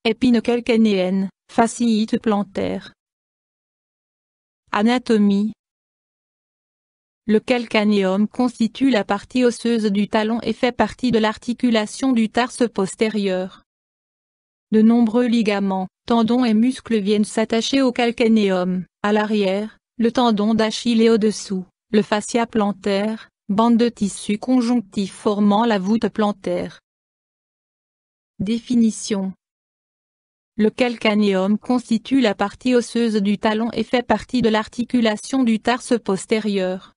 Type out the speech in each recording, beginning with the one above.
Épine calcanéenne, fasciite plantaire. Anatomie. Le calcanéum constitue la partie osseuse du talon et fait partie de l'articulation du tarse postérieur. De nombreux ligaments, tendons et muscles viennent s'attacher au calcanéum, à l'arrière, le tendon d'Achille et au-dessous, le fascia plantaire, bande de tissu conjonctif formant la voûte plantaire. Définition. Le calcanéum constitue la partie osseuse du talon et fait partie de l'articulation du tarse postérieur.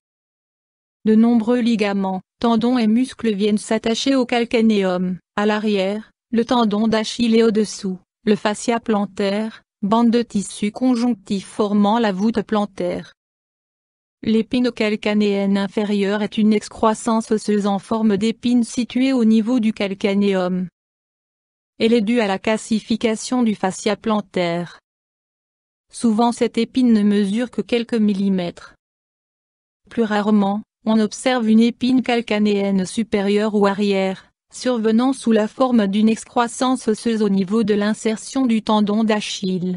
De nombreux ligaments, tendons et muscles viennent s'attacher au calcanéum, à l'arrière, le tendon d'Achille et au-dessous, le fascia plantaire, bande de tissu conjonctif formant la voûte plantaire. L'épine calcanéenne inférieure est une excroissance osseuse en forme d'épine située au niveau du calcanéum. Elle est due à la calcification du fascia plantaire. Souvent cette épine ne mesure que quelques millimètres. Plus rarement, on observe une épine calcanéenne supérieure ou arrière, survenant sous la forme d'une excroissance osseuse au niveau de l'insertion du tendon d'Achille.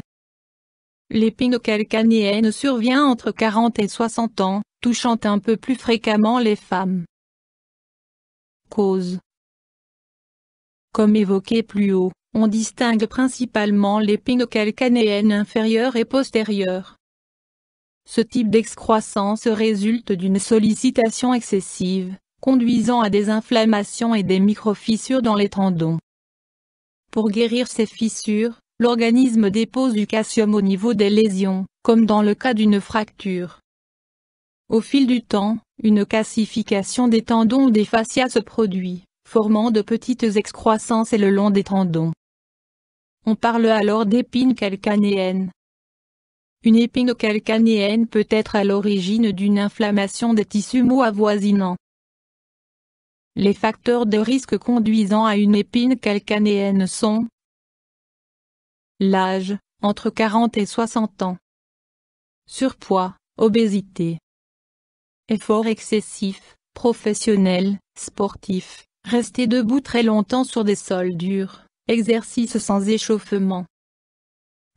L'épine calcanéenne survient entre 40 et 60 ans, touchant un peu plus fréquemment les femmes. Cause. Comme évoqué plus haut, on distingue principalement l'épine calcanéenne inférieure et postérieure. Ce type d'excroissance résulte d'une sollicitation excessive, conduisant à des inflammations et des microfissures dans les tendons. Pour guérir ces fissures, l'organisme dépose du calcium au niveau des lésions, comme dans le cas d'une fracture. Au fil du temps, une calcification des tendons ou des fascias se produit, formant de petites excroissances le long des tendons. On parle alors d'épine calcanéenne. Une épine calcanéenne peut être à l'origine d'une inflammation des tissus mous avoisinants. Les facteurs de risque conduisant à une épine calcanéenne sont l'âge, entre 40 et 60 ans. Surpoids, obésité. Effort excessif, professionnel, sportif, rester debout très longtemps sur des sols durs, exercice sans échauffement.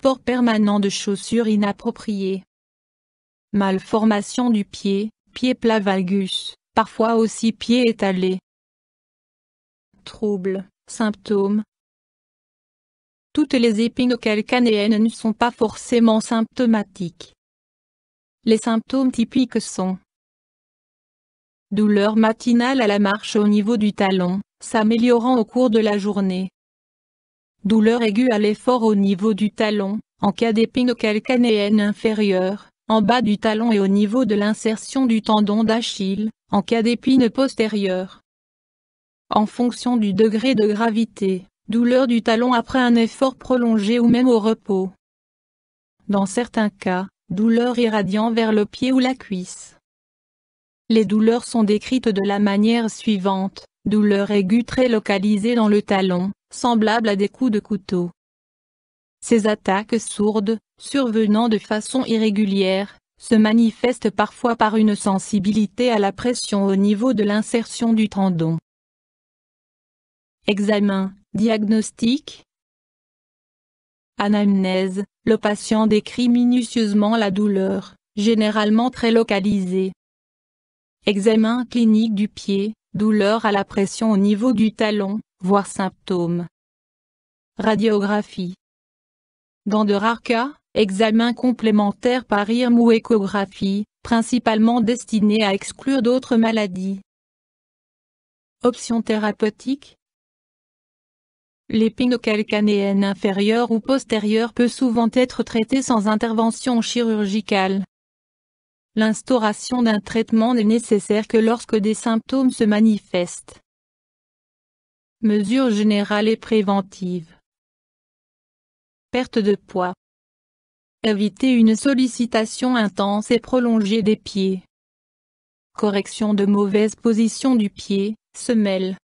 Port permanent de chaussures inappropriées. Malformation du pied, pied plat valgus, parfois aussi pied étalé. Troubles, symptômes. Toutes les épines calcanéennes ne sont pas forcément symptomatiques. Les symptômes typiques sont douleur matinale à la marche au niveau du talon, s'améliorant au cours de la journée. Douleur aiguë à l'effort au niveau du talon, en cas d'épine calcanéenne inférieure, en bas du talon et au niveau de l'insertion du tendon d'Achille, en cas d'épine postérieure. En fonction du degré de gravité, douleur du talon après un effort prolongé ou même au repos. Dans certains cas, douleur irradiant vers le pied ou la cuisse. Les douleurs sont décrites de la manière suivante, douleur aiguë très localisée dans le talon, semblable à des coups de couteau. Ces attaques sourdes, survenant de façon irrégulière, se manifestent parfois par une sensibilité à la pression au niveau de l'insertion du tendon. Examen, diagnostic. Anamnèse, le patient décrit minutieusement la douleur, généralement très localisée. Examen clinique du pied, douleur à la pression au niveau du talon, voire symptômes. Radiographie. Dans de rares cas, examen complémentaire par IRM ou échographie, principalement destiné à exclure d'autres maladies. Options thérapeutiques. L'épine calcanéenne inférieure ou postérieure peut souvent être traitée sans intervention chirurgicale. L'instauration d'un traitement n'est nécessaire que lorsque des symptômes se manifestent. Mesures générales et préventives. Perte de poids. Éviter une sollicitation intense et prolongée des pieds. Correction de mauvaise position du pied, semelle.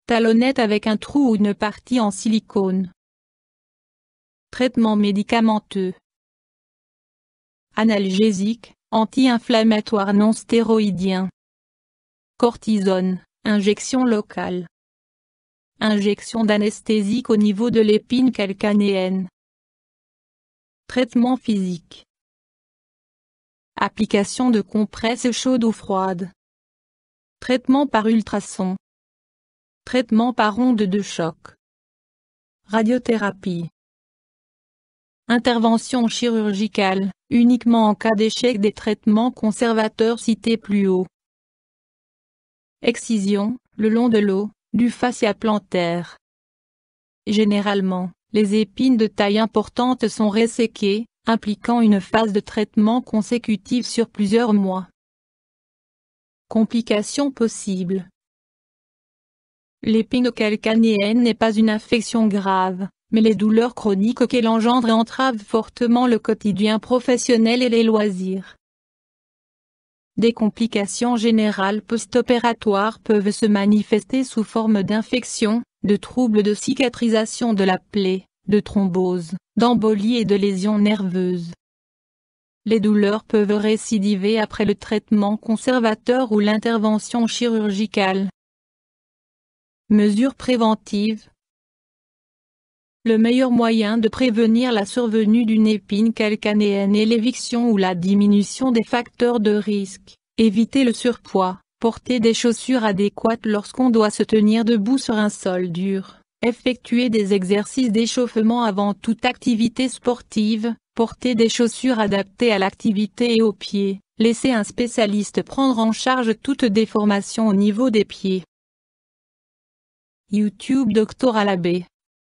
Talonnette avec un trou ou une partie en silicone. Traitement médicamenteux. Analgésique, anti-inflammatoire non stéroïdien. Cortisone, injection locale. Injection d'anesthésique au niveau de l'épine calcanéenne. Traitement physique. Application de compresses chaudes ou froides. Traitement par ultrason. Traitement par onde de choc. Radiothérapie. Intervention chirurgicale, uniquement en cas d'échec des traitements conservateurs cités plus haut. Excision, le long de l'os, du fascia plantaire. Généralement, les épines de taille importante sont resséquées, impliquant une phase de traitement consécutive sur plusieurs mois. Complications possibles. L'épine calcanéenne n'est pas une infection grave, mais les douleurs chroniques qu'elle engendre entravent fortement le quotidien professionnel et les loisirs. Des complications générales post-opératoires peuvent se manifester sous forme d'infection, de troubles de cicatrisation de la plaie, de thrombose, d'embolie et de lésions nerveuses. Les douleurs peuvent récidiver après le traitement conservateur ou l'intervention chirurgicale. Mesures préventives. Le meilleur moyen de prévenir la survenue d'une épine calcanéenne est l'éviction ou la diminution des facteurs de risque. Éviter le surpoids, porter des chaussures adéquates lorsqu'on doit se tenir debout sur un sol dur, effectuer des exercices d'échauffement avant toute activité sportive, porter des chaussures adaptées à l'activité et aux pieds, laisser un spécialiste prendre en charge toute déformation au niveau des pieds. YouTube Dr Alabé.